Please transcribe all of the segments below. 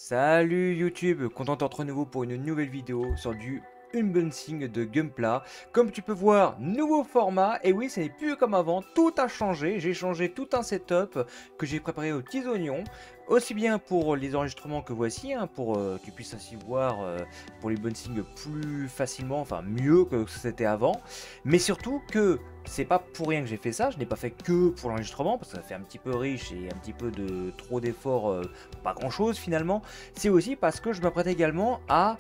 Salut YouTube, content de te retrouver de nouveau pour une nouvelle vidéo sur du unboxing de Gunpla. Comme tu peux voir, nouveau format, et oui, ce n'est plus comme avant, tout a changé. J'ai changé tout un setup que j'ai préparé aux petits oignons, aussi bien pour les enregistrements que voici, hein, pour que tu puisses ainsi voir pour les unboxings plus facilement, enfin mieux que c'était avant, mais surtout que c'est pas pour rien que j'ai fait ça, je n'ai pas fait que pour l'enregistrement, parce que ça fait un petit peu riche et un petit peu de trop d'efforts, pas grand chose finalement. C'est aussi parce que je m'apprête également à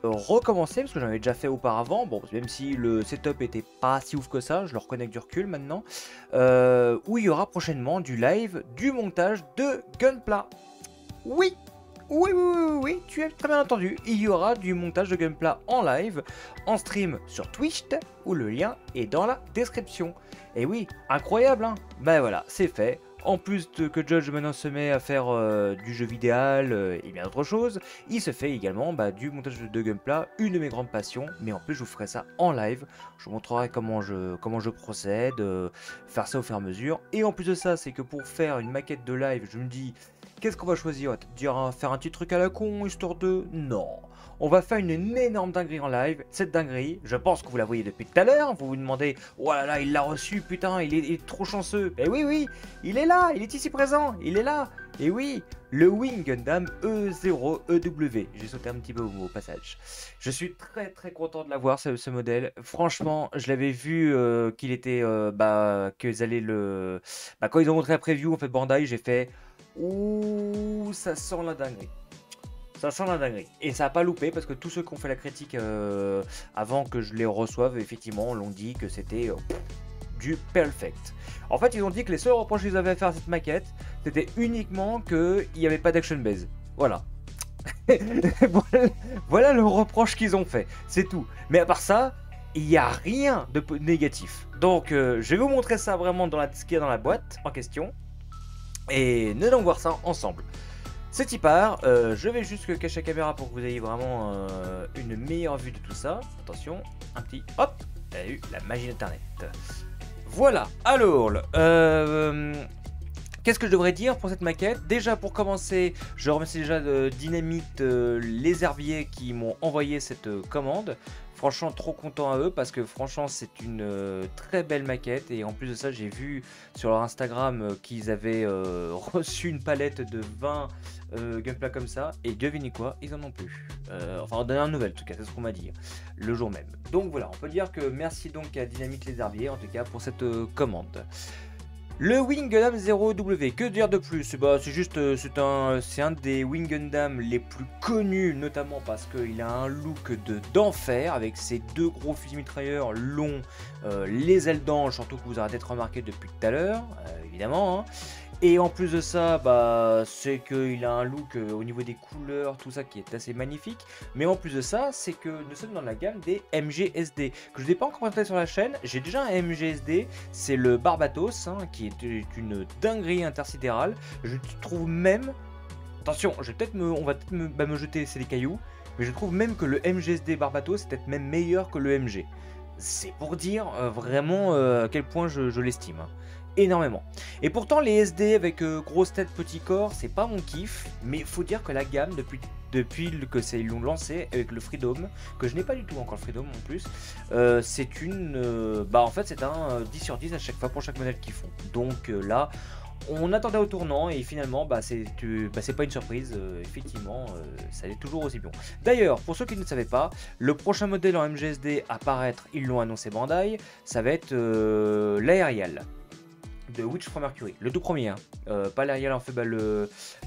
recommencer, parce que j'en avais déjà fait auparavant, bon, même si le setup était pas si ouf que ça, je le reconnais avec du recul maintenant, où il y aura prochainement du live, du montage de Gunpla. Oui, oui, tu as très bien entendu, il y aura du montage de Gunpla en live, en stream sur Twitch, où le lien est dans la description. Et oui, incroyable, hein. Ben voilà, c'est fait. En plus que Judge maintenant se met à faire du jeu vidéo et bien d'autres choses, il se fait également du montage de Gunpla, une de mes grandes passions, mais en plus je vous ferai ça en live, je vous montrerai comment je procède, faire ça au fur et à mesure, et en plus de ça, c'est que pour faire une maquette de live, je me dis, qu'est-ce qu'on va choisir? On va te dire faire un petit truc à la con, histoire de... Non, on va faire une énorme dinguerie en live. Cette dinguerie, je pense que vous la voyez depuis tout à l'heure. Vous vous demandez, oh là là, il l'a reçu, putain, il est trop chanceux. Et oui, il est là, il est ici présent, il est là. Et oui, le Wing Gundam E0EW. J'ai sauté un petit peu au passage. Je suis très content de l'avoir, ce modèle. Franchement, je l'avais vu qu'il était, qu'ils allaient le... quand ils ont montré la preview, en fait, Bandai, j'ai fait... Ouh, ça sent la dinguerie. Ça sent la dinguerie. Et ça n'a pas loupé parce que tous ceux qui ont fait la critique avant que je les reçoive, effectivement, l'ont dit que c'était du perfect. En fait, ils ont dit que les seuls reproches qu'ils avaient à faire à cette maquette, c'était uniquement qu'il n'y avait pas d'action base. Voilà. Voilà le reproche qu'ils ont fait. C'est tout. Mais à part ça, il n'y a rien de négatif. Donc, je vais vous montrer ça vraiment dans ce qu'il y a dans la boîte en question. Et nous allons voir ça ensemble. C'est y part, je vais juste cacher la caméra pour que vous ayez vraiment une meilleure vue de tout ça. Attention, un petit hop, il y a eu la magie d'internet. Voilà, alors, qu'est-ce que je devrais dire pour cette maquette? Déjà pour commencer, je remercie déjà Dynamite les herbiers qui m'ont envoyé cette commande. Franchement, trop content à eux parce que franchement, c'est une très belle maquette. Et en plus de ça, j'ai vu sur leur Instagram qu'ils avaient reçu une palette de 20 Gunpla comme ça. Et devinez quoi, ils en ont plus. Enfin, en dernière nouvelle, en tout cas, c'est ce qu'on m'a dit le jour même. Donc voilà, on peut dire que merci donc à Dynamite les herbiers, en tout cas, pour cette commande. Le Wing Gundam 0W, que dire de plus? C'est juste, c'est un des Wing Gundam les plus connus, notamment parce qu'il a un look d'enfer, avec ses deux gros fusils mitrailleurs longs, les ailes d'ange, surtout que vous aurez peut-être remarqué depuis tout à l'heure, évidemment, hein. Et en plus de ça, c'est qu'il a un look au niveau des couleurs, tout ça qui est assez magnifique. Mais en plus de ça, c'est que nous sommes dans la gamme des MGSD, que je n'ai pas encore présenté sur la chaîne. J'ai déjà un MGSD, c'est le Barbatos, hein, qui est une dinguerie intersidérale. Je trouve même, attention, on va peut-être me jeter c'est des cailloux, mais je trouve même que le MGSD Barbatos est peut-être même meilleur que le MG. C'est pour dire vraiment à quel point je l'estime, hein. Énormément. Et pourtant les SD avec grosse tête, petit corps, c'est pas mon kiff, mais il faut dire que la gamme depuis que ils l'ont lancé avec le Freedom, que je n'ai pas du tout encore le Freedom en plus, c'est une en fait c'est un 10 sur 10 à chaque fois pour chaque modèle qu'ils font. Donc là on attendait au tournant et finalement c'est pas une surprise, effectivement ça allait toujours aussi bon. D'ailleurs, pour ceux qui ne savaient pas, le prochain modèle en MGSD à paraître, ils l'ont annoncé Bandai, ça va être l'Aerial de Witch from Mercury, le tout premier, hein. Pas l'Arial en fait,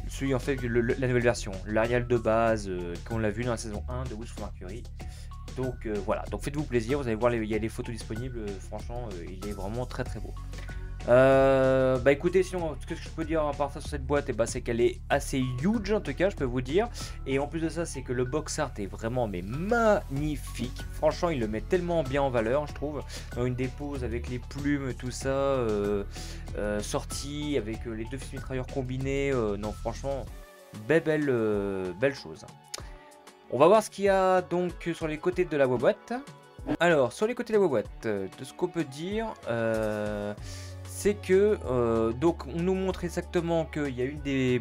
celui en fait la nouvelle version, l'Arial de base qu'on l'a vu dans la saison 1 de Witch from Mercury. Donc voilà, donc faites-vous plaisir, vous allez voir, il y a des photos disponibles, franchement il est vraiment très beau. Écoutez, sinon ce que je peux dire à part ça sur cette boîte, c'est qu'elle est assez huge en tout cas, je peux vous dire. Et en plus de ça, c'est que le box art est vraiment magnifique. Franchement, il le met tellement bien en valeur, je trouve. Dans une dépose avec les plumes, tout ça, sorti avec les deux fusils mitrailleurs combinés. Non, franchement, belle chose. On va voir ce qu'il y a donc sur les côtés de la boîte. Alors, sur les côtés de la boîte, de ce qu'on peut dire, c'est que donc on nous montre exactement qu'il y a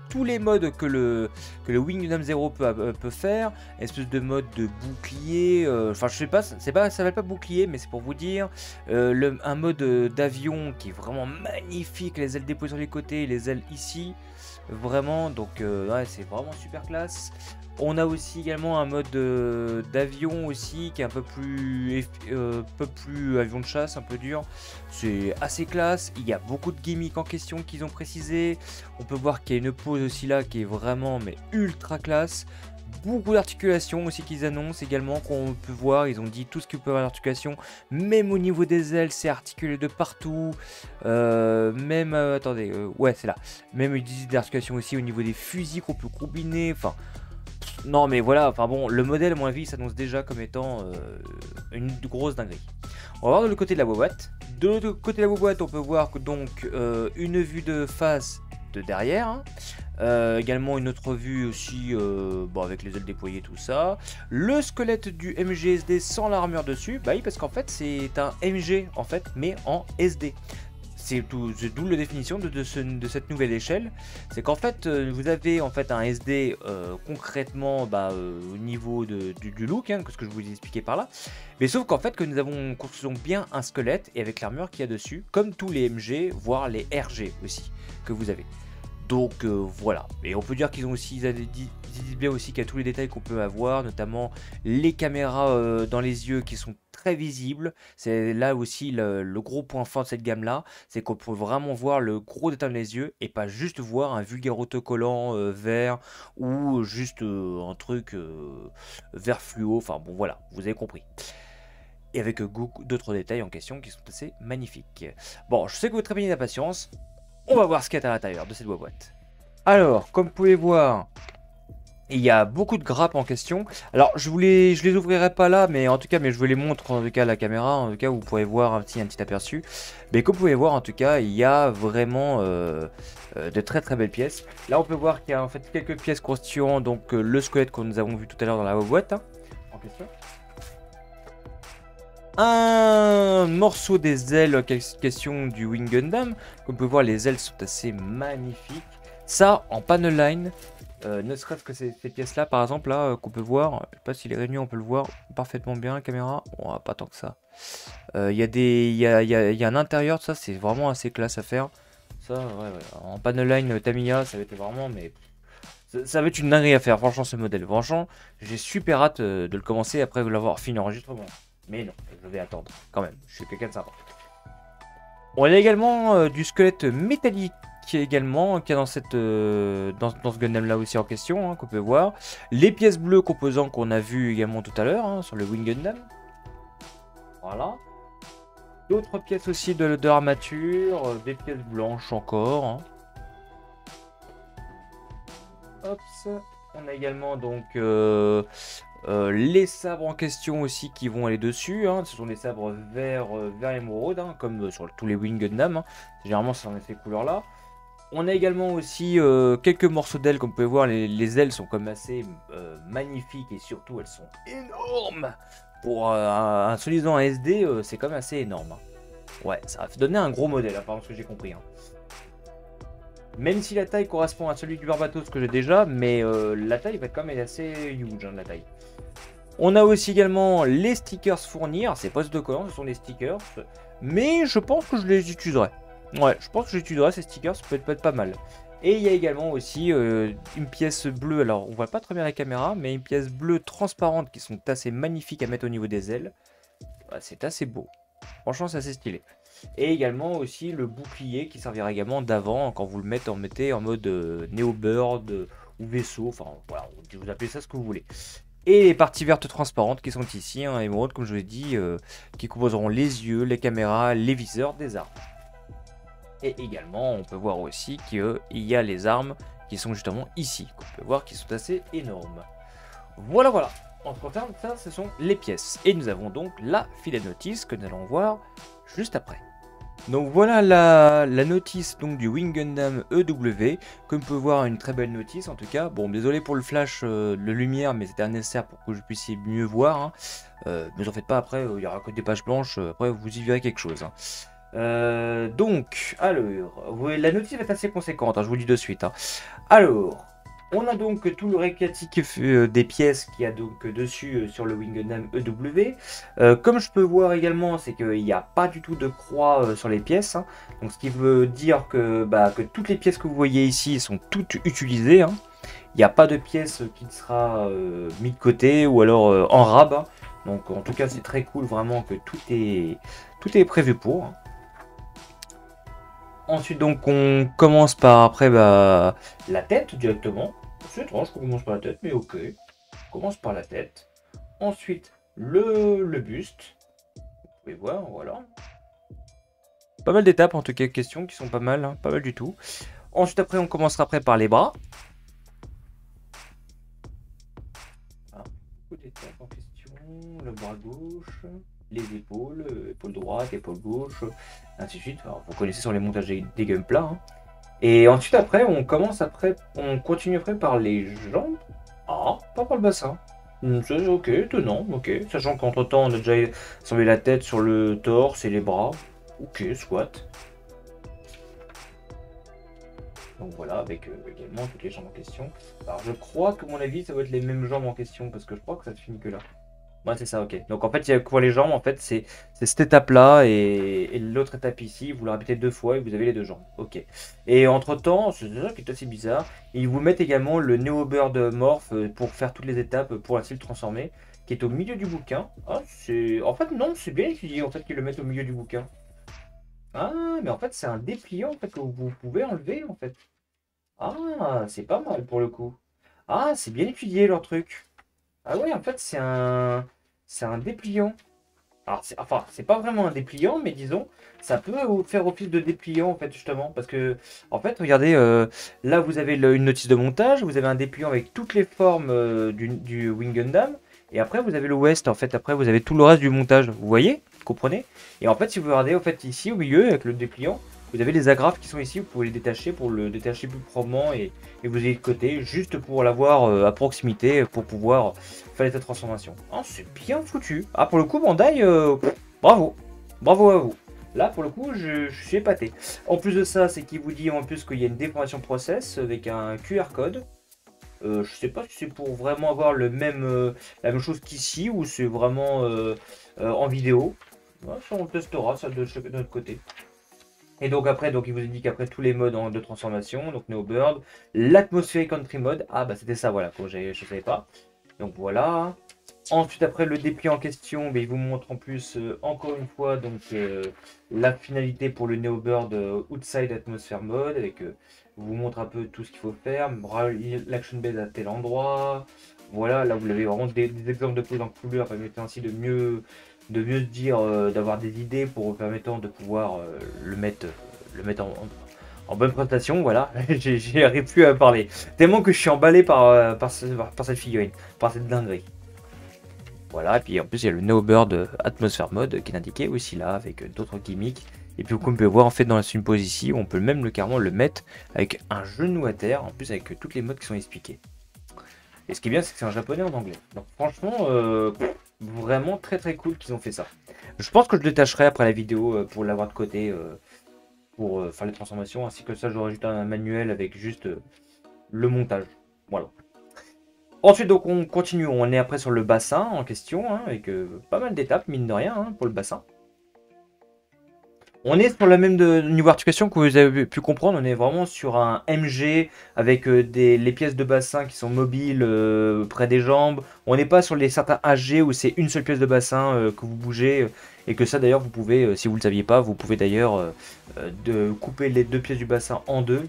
tous les modes que le Wing Gundam Zero peut faire, espèce de mode de bouclier, enfin je sais pas, ça s'appelle pas bouclier, mais c'est pour vous dire, un mode d'avion qui est vraiment magnifique, les ailes déposées sur les côtés, les ailes ici, vraiment, donc ouais, c'est vraiment super classe. On a aussi également un mode d'avion aussi qui est un peu plus avion de chasse, un peu dur. C'est assez classe. Il y a beaucoup de gimmicks en question qu'ils ont précisé. On peut voir qu'il y a une pose aussi là qui est vraiment mais ultra classe. Beaucoup d'articulations aussi qu'ils annoncent également, qu'on peut voir. Ils ont dit tout ce qui peut avoir d'articulation, même au niveau des ailes, c'est articulé de partout. Même, attendez, ouais, c'est là. Même ils disent d'articulation aussi au niveau des fusils qu'on peut combiner. Enfin, non, mais voilà, enfin bon, le modèle, à mon avis, s'annonce déjà comme étant une grosse dinguerie. On va voir de l'autre côté de la boîte. De l'autre côté de la boîte, on peut voir que donc une vue de face de derrière. Hein. Également une autre vue aussi bon, avec les ailes déployées, tout ça. Le squelette du MGSD sans l'armure dessus. Bah oui, parce qu'en fait, c'est un MG, en fait, mais en SD. C'est d'où la définition de cette nouvelle échelle. C'est qu'en fait, vous avez en fait un SD concrètement au niveau du look, hein, que ce que je vous ai expliqué par là. Mais sauf qu'en fait, que nous avons construisons bien un squelette et avec l'armure qu'il y a dessus, comme tous les MG, voire les RG aussi, que vous avez. Donc voilà, et on peut dire qu'ils ont aussi, ils disent bien aussi qu'il y a tous les détails qu'on peut avoir, notamment les caméras dans les yeux qui sont très visibles. C'est là aussi le gros point fort de cette gamme là, c'est qu'on peut vraiment voir le gros détail dans les yeux et pas juste voir un vulgaire autocollant vert ou juste un truc vert fluo, enfin bon voilà, vous avez compris. Et avec beaucoup d'autres détails en question qui sont assez magnifiques. Bon, je sais que vous trépignez d'impatience. On va voir ce qu'il y a à l'intérieur de cette boîte. Alors, comme vous pouvez voir, il y a beaucoup de grappes en question. Alors, je les ouvrirai pas là, mais en tout cas, je vous les montre en tout cas à la caméra. En tout cas, vous pourrez voir un petit aperçu. Mais comme vous pouvez voir, en tout cas, il y a vraiment de très très belles pièces. Là, on peut voir qu'il y a en fait quelques pièces constituant donc le squelette que nous avons vu tout à l'heure dans la boîte hein, en question. Un morceau des ailes question du Wing Gundam. Comme vous pouvez voir, les ailes sont assez magnifiques. Ça, en panel line, ne serait-ce que ces pièces là par exemple là qu'on peut voir, je sais pas si les réunions on peut le voir parfaitement bien la caméra, bon, pas tant que ça. Il y a un intérieur de ça, c'est vraiment assez classe à faire. Ça, ouais. En panel line Tamiya, ça va être vraiment, mais ça va être une dinguerie à faire, franchement, ce modèle. Franchement, j'ai super hâte de le commencer après l'avoir fini l'enregistrement. Mais non, je vais attendre quand même, je suis quelqu'un de sympa. On a également du squelette métallique également qui est dans ce Gundam là aussi en question hein, qu'on peut voir. Les pièces bleues composants qu'on a vu également tout à l'heure hein, sur le Wing Gundam. Voilà. D'autres pièces aussi de l'armature, des pièces blanches encore. Hein. Hop, on a également donc les sabres en question aussi qui vont aller dessus. Hein. Ce sont des sabres vert émeraude, hein, comme sur tous les Wing Gundam. Hein. Généralement, c'est dans ces couleurs-là. On a également aussi quelques morceaux d'ailes, comme vous pouvez voir. Les ailes sont comme assez magnifiques et surtout, elles sont énormes. Pour un soi-disant SD, c'est quand même assez énorme. Hein. Ouais, ça va donner un gros modèle, apparemment, ce que j'ai compris. Hein. Même si la taille correspond à celui du Barbatos que j'ai déjà, mais la taille va être quand même assez huge, hein, la taille. On a aussi également les stickers fournir, ces postes de collant, ce sont des stickers, mais je pense que je les utiliserai. Ouais, je pense que j'utiliserai ces stickers, ça peut être pas mal. Et il y a également aussi une pièce bleue, alors on voit pas très bien la caméra, mais une pièce bleue transparente qui sont assez magnifiques à mettre au niveau des ailes. Ouais, c'est assez beau, franchement c'est assez stylé. Et également aussi le bouclier qui servira également d'avant quand vous le mettez en mode Neo Bird ou vaisseau, enfin voilà, vous appelez ça ce que vous voulez. Et les parties vertes transparentes qui sont ici, hein, émeraude comme je l'ai dit, qui composeront les yeux, les caméras, les viseurs des armes. Et également on peut voir aussi qu'il y a les armes qui sont justement ici, qu'on peut voir qui sont assez énormes. Voilà. En ce qui concerne ça, ce sont les pièces. Et nous avons donc la filet de notice que nous allons voir juste après. Donc voilà la notice donc, du Wing Gundam EW. Comme vous pouvez voir, une très belle notice en tout cas. Bon, désolé pour le flash de lumière, mais c'était nécessaire pour que je puisse mieux voir. Hein. Ne vous en faites pas, après il y aura que des pages blanches, après vous y verrez quelque chose. Hein. Donc, alors, la notice est assez conséquente, hein, je vous le dis de suite. Hein. Alors, on a donc tout le récapitulatif des pièces qu'il y a donc dessus sur le Wingedam EW. Comme je peux voir également, c'est qu'il n'y a pas du tout de croix sur les pièces. Hein. Donc, ce qui veut dire que toutes les pièces que vous voyez ici sont toutes utilisées. Hein. Il n'y a pas de pièce qui sera mise de côté ou alors en rab. Hein. Donc, en tout cas, c'est très cool vraiment que tout est prévu pour. Hein. Ensuite, donc, on commence par après la tête directement. C'est étrange qu'on commence par la tête, mais ok. On commence par la tête. Ensuite, le buste. Vous pouvez voir, voilà. Pas mal d'étapes en tout cas, questions qui sont pas mal, hein, pas mal du tout. Ensuite, après, on commencera après par les bras. Ah, beaucoup d'étapes en question. Le bras gauche, les épaules, épaule droite, épaule gauche, ainsi de suite. Alors, vous connaissez sur les montages des gameplays. Hein. Et ensuite, après, on continue après par les jambes. Ah, pas par le bassin. C'est ok, étonnant, ok. Sachant qu'entre temps, on a déjà assemblé la tête sur le torse et les bras. Ok, soit. Donc voilà, avec également toutes les jambes en question. Alors, je crois que, à mon avis, ça va être les mêmes jambes en question parce que je crois que ça se finit que là. Ouais, c'est ça, ok. Donc en fait, il y a pour les jambes, en fait, c'est cette étape-là et l'autre étape ici, vous la répétez deux fois et vous avez les deux jambes. Ok. Et entre-temps, c'est ça qui est assez bizarre, ils vous mettent également le Neo Bird Morph pour faire toutes les étapes pour la cible transformée, qui est au milieu du bouquin. Ah, c'est... En fait, non, c'est bien étudié, en fait, qu'ils le mettent au milieu du bouquin. Ah, mais en fait, c'est un dépliant, en fait, que vous pouvez enlever, en fait. Ah, c'est pas mal pour le coup. Ah, c'est bien étudié, leur truc. Ah ouais, en fait, c'est un dépliant. Alors, enfin, c'est pas vraiment un dépliant, mais disons, ça peut faire office de dépliant, en fait, justement. Parce que, en fait, regardez, là, vous avez une notice de montage, vous avez un dépliant avec toutes les formes du Wing Gundam, et après, vous avez le West, en fait, après, vous avez tout le reste du montage. Vous voyez? Vous comprenez? Et en fait, si vous regardez, en fait, ici, au milieu, avec le dépliant, vous avez les agrafes qui sont ici, vous pouvez les détacher pour le détacher plus probement, et vous avez de côté, juste pour l'avoir à proximité, pour pouvoir faire les transformations. Oh, c'est bien foutu. Ah, pour le coup, Bandai, bravo. Bravo à vous. Là, pour le coup, je suis épaté. En plus de ça, c'est qu'il vous dit en plus qu'il y a une déformation process avec un QR code. Je sais pas si c'est pour vraiment avoir la même chose qu'ici ou c'est vraiment en vidéo. Ouais, ça, on le testera, ça, de notre côté. Et donc après, donc il vous indique après tous les modes de transformation, donc Neo Bird, l'atmosphérique Country Mode. Ah bah c'était ça, voilà, que je savais pas. Donc voilà. Ensuite, après le dépliant en question, il vous montre en plus, encore une fois, donc la finalité pour le Neo Bird Outside Atmosphere Mode, avec vous montre un peu tout ce qu'il faut faire, l'action base à tel endroit. Voilà, là vous avez vraiment des exemples de pose en couleur permettant ainsi de mieux se dire, d'avoir des idées pour permettant de pouvoir le mettre en bonne présentation. Voilà, j'arrive plus à parler. Tellement que je suis emballé par cette figurine, par cette dinguerie. Voilà, et puis en plus il y a le Neo Bird Atmosphere Mode qui est indiqué aussi là, avec d'autres gimmicks. Et puis comme vous pouvez voir en fait dans la pose ici, on peut même carrément le mettre avec un genou à terre, en plus avec toutes les modes qui sont expliqués. Et ce qui est bien, c'est que c'est en japonais et en anglais. Donc franchement, vraiment très très cool qu'ils ont fait ça. Je pense que je le détacherai après la vidéo pour l'avoir de côté, pour faire les transformations, ainsi que ça j'aurai juste un manuel avec juste le montage. Voilà. Ensuite, donc on continue, on est après sur le bassin en question, hein, avec pas mal d'étapes, mine de rien, hein, pour le bassin. On est sur la même niveau articulation que vous avez pu comprendre, on est vraiment sur un MG avec les pièces de bassin qui sont mobiles près des jambes. On n'est pas sur certains HG où c'est une seule pièce de bassin que vous bougez et que ça d'ailleurs vous pouvez, si vous ne le saviez pas, vous pouvez d'ailleurs couper les deux pièces du bassin en deux.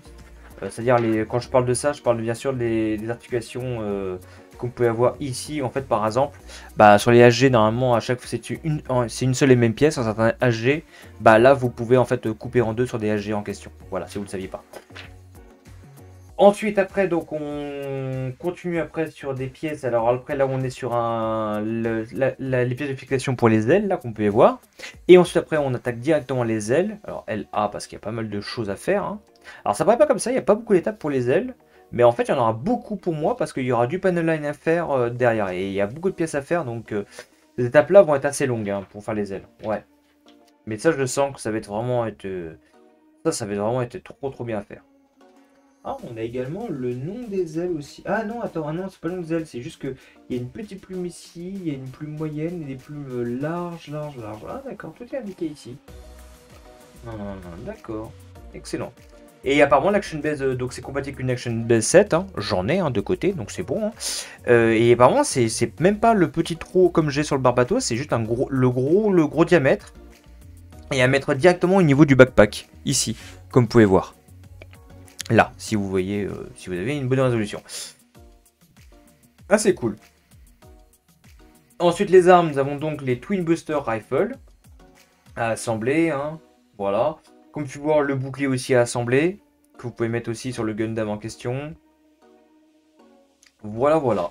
C'est-à-dire, quand je parle de ça, je parle bien sûr des articulations qu'on peut avoir ici, en fait, par exemple. Sur les HG, normalement, à chaque fois, c'est une seule et même pièce. En certains HG, là, vous pouvez en fait couper en deux sur des HG en question. Voilà, si vous ne le saviez pas. Ensuite, après, donc, on continue après sur des pièces. Alors, après, là, on est sur les pièces de fixation pour les ailes, là, qu'on peut voir. Et ensuite, après, on attaque directement les ailes. Alors, LA, parce qu'il y a pas mal de choses à faire, hein. Alors ça paraît pas comme ça, il n'y a pas beaucoup d'étapes pour les ailes, mais en fait il y en aura beaucoup pour moi parce qu'il y aura du panel line à faire derrière et il y a beaucoup de pièces à faire donc ces étapes là vont être assez longues hein, pour faire les ailes. Ouais. Mais ça, je sens que ça va être vraiment être... ça va vraiment être trop bien à faire. Ah, on a également le nom des ailes aussi. Ah non, attends, ah non, c'est pas le nom des ailes, c'est juste que il y a une petite plume ici, il y a une plume moyenne et des plumes larges. Ah d'accord, tout est indiqué ici. D'accord, excellent. Et apparemment l'action base, donc c'est compatible avec une action base 7, hein. J'en ai un de côté, donc c'est bon, hein. Et apparemment c'est même pas le petit trou comme j'ai sur le Barbato, c'est juste le gros diamètre. Et à mettre directement au niveau du backpack, ici, comme vous pouvez voir. Là, si vous voyez, si vous avez une bonne résolution. Ah, c'est cool. Ensuite, les armes, nous avons donc les Twin Buster Rifle à assembler, hein. Voilà. Comme tu vois, le bouclier aussi à assembler, que vous pouvez mettre aussi sur le Gundam en question. Voilà.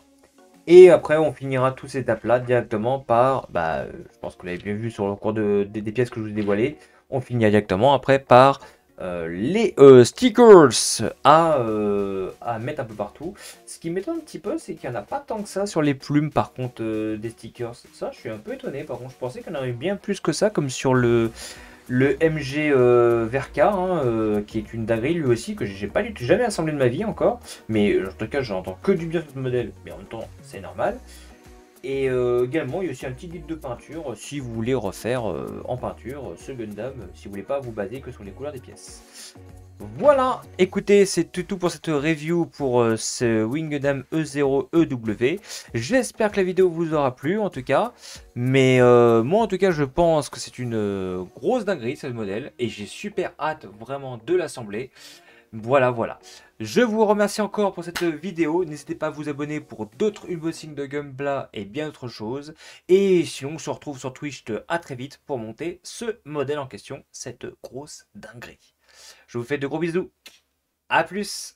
Et après, on finira toute cette étape-là directement par, je pense que vous l'avez bien vu sur le cours des pièces que je vous ai dévoilées, on finira directement après par les stickers à mettre un peu partout. Ce qui m'étonne un petit peu, c'est qu'il n'y en a pas tant que ça sur les plumes, par contre, des stickers. Ça, je suis un peu étonné. Par contre, je pensais qu'il y en avait bien plus que ça, comme sur le MG Verka, hein, qui est une dinguerie lui aussi, que j'ai pas jamais assemblé de ma vie encore. Mais en tout cas, j'entends que du bien sur ce modèle, mais en même temps, c'est normal. Et également, il y a aussi un petit guide de peinture si vous voulez refaire en peinture ce Gundam, si vous voulez pas vous baser que sur les couleurs des pièces. Voilà, écoutez, c'est tout pour cette review pour ce Wing Gundam E0EW. J'espère que la vidéo vous aura plu en tout cas. Mais moi en tout cas, je pense que c'est une grosse dinguerie ce modèle. Et j'ai super hâte vraiment de l'assembler. Voilà. Je vous remercie encore pour cette vidéo. N'hésitez pas à vous abonner pour d'autres unboxings de Gunpla et bien d'autres choses. Et sinon, on se retrouve sur Twitch à très vite pour monter ce modèle en question, cette grosse dinguerie. Je vous fais de gros bisous. À plus!